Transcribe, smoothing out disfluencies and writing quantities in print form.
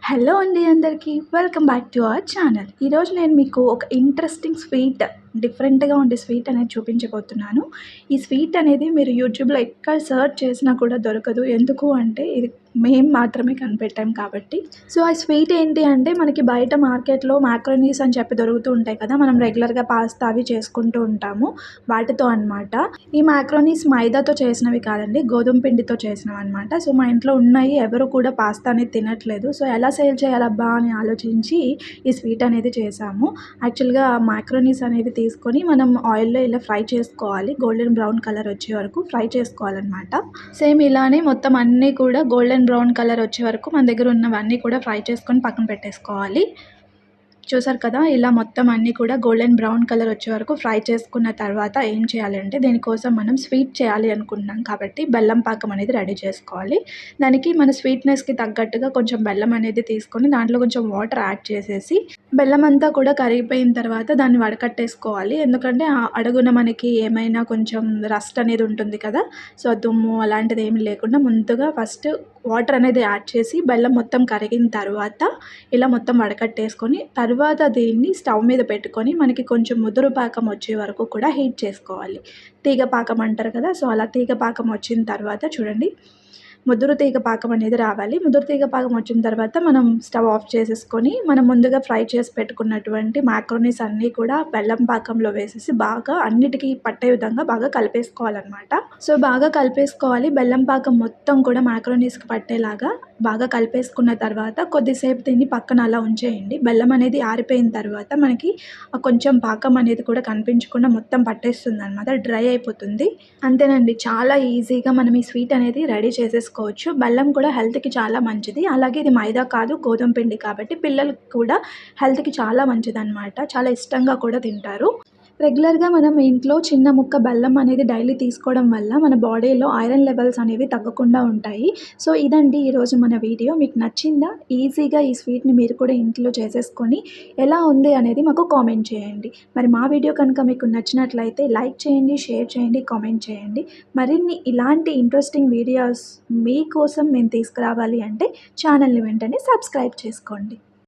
Hello అండి అందరికీ. Welcome back to our channel. ఈరోజు నేను మీకు ఒక ఇంట్రెస్టింగ్ స్వీట్, డిఫరెంట్‌గా ఉండే స్వీట్ అనేది చూపించబోతున్నాను. ఈ స్వీట్ అనేది మీరు యూట్యూబ్‌లో ఎక్కడ సెర్చ్ చేసినా కూడా దొరకదు. ఎందుకు అంటే ఇది మేము మాత్రమే కనిపెట్టాం కాబట్టి. సో, ఆ స్వీట్ ఏంటి అంటే మనకి బయట మార్కెట్‌లో మాక్రోనీస్ అని చెప్పి దొరుకుతూ ఉంటాయి కదా! మనం రెగ్యులర్‌గా పాస్తా అవి చేసుకుంటూ ఉంటాము వాటితో అనమాట. ఈ మాక్రోనీస్ మైదాతో చేసినవి కాదండి. గోధుమ పిండితో చేసినవన్నమాట. సో, మా ఇంట్లో ఉన్నాయి. ఎవరు కూడా పాస్తా అనేది తినట్లేదు. సో, ఎలా సేల్ చేయాలబ్బా అని ఆలోచించి ఈ స్వీట్ అనేది చేశాము. యాక్చువల్‌గా మాక్రోనీస్ అనేవి తీసుకొని మనం ఆయిల్‌లో ఇలా ఫ్రై చేసుకోవాలి. గోల్డెన్ బ్రౌన్ కలర్ వచ్చే వరకు ఫ్రై చేసుకోవాలన్నమాట. సేమ్ ఇలానే మొత్తం అన్నీ కూడా గోల్డెన్ బ్రౌన్ కలర్ వచ్చే వరకు మన దగ్గర ఉన్నవన్నీ కూడా ఫ్రై చేసుకొని పక్కన పెట్టేసుకోవాలి. చూసారు కదా! ఇలా మొత్తం అన్నీ కూడా గోల్డెన్ బ్రౌన్ కలర్ వచ్చే వరకు ఫ్రై చేసుకున్న తర్వాత ఏం చేయాలి అంటే దీనికోసం మనం స్వీట్ చేయాలి అనుకుంటున్నాం కాబట్టి బెల్లం పాకం అనేది రెడీ చేసుకోవాలి. దానికి మన స్వీట్‌నెస్‌కి తగ్గట్టుగా కొంచెం బెల్లం అనేది తీసుకొని దాంట్లో కొంచెం వాటర్ యాడ్ చేసేసి బెల్లం అంతా కూడా కరిగిపోయిన తర్వాత దాన్ని వడకట్టేసుకోవాలి. ఎందుకంటే అడుగున మనకి ఏమైనా కొంచెం రస్ట్ అనేది ఉంటుంది కదా! సో, దుమ్ము అలాంటిది ఏమి లేకుండా ముందుగా ఫస్ట్ వాటర్ అనేది యాడ్ చేసి బెల్లం మొత్తం కరిగిన తర్వాత ఇలా మొత్తం వడకట్టేసుకొని తర్వాత దీన్ని స్టవ్ మీద పెట్టుకొని మనకి కొంచెం ముదురు పాకం వచ్చే వరకు కూడా హీట్ చేసుకోవాలి. తీగ పాకం అంటారు కదా! సో, అలా తీగ పాకం వచ్చిన తర్వాత చూడండి ముదురు తీగ పాకం అనేది రావాలి. ముదురు తీగ పాకం వచ్చిన తర్వాత మనం స్టవ్ ఆఫ్ చేసేసుకొని మనం ముందుగా ఫ్రై చేసి పెట్టుకున్నటువంటి మాక్రోనీస్ అన్నీ కూడా బెల్లం పాకంలో వేసేసి బాగా అన్నిటికీ పట్టే విధంగా బాగా కలిపేసుకోవాలనమాట. సో, బాగా కలిపేసుకోవాలి. బెల్లం పాకం మొత్తం కూడా మాక్రోనీస్‌కి పట్టేలాగా బాగా కలిపేసుకున్న తర్వాత కొద్దిసేపు దీన్ని పక్కన అలా ఉంచేయండి. బెల్లం అనేది ఆరిపోయిన తర్వాత మనకి కొంచెం పాకం అనేది కూడా కనిపించకుండా మొత్తం పట్టేస్తుందనమాట. డ్రై అయిపోతుంది. అంతేనండి. చాలా ఈజీగా మనం ఈ స్వీట్ అనేది రెడీ చేసేసుకోవచ్చు. బెల్లం కూడా హెల్త్‌కి చాలా మంచిది. అలాగే ఇది మైదా కాదు గోధుమ పిండి కాబట్టి పిల్లలకి కూడా హెల్త్‌కి చాలా మంచిదనమాట. చాలా ఇష్టంగా కూడా తింటారు. రెగ్యులర్‌గా మనం ఇంట్లో చిన్న ముక్క బెల్లం అనేది డైలీ తీసుకోవడం వల్ల మన బాడీలో ఐరన్ లెవెల్స్ అనేవి తగ్గకుండా ఉంటాయి. సో, ఇదండి ఈరోజు మన వీడియో. మీకు నచ్చిందా? ఈజీగా ఈ స్వీట్‌ని మీరు కూడా ఇంట్లో చేసేసుకొని ఎలా ఉంది అనేది మాకు కామెంట్ చేయండి. మరి మా వీడియో కనుక మీకు నచ్చినట్లయితే లైక్ చేయండి, షేర్ చేయండి, కామెంట్ చేయండి. మరిన్ని ఇలాంటి ఇంట్రెస్టింగ్ వీడియోస్ మీకోసం మేము తీసుకురావాలి అంటే ఛానల్‌ని వెంటనే సబ్స్క్రైబ్ చేసుకోండి.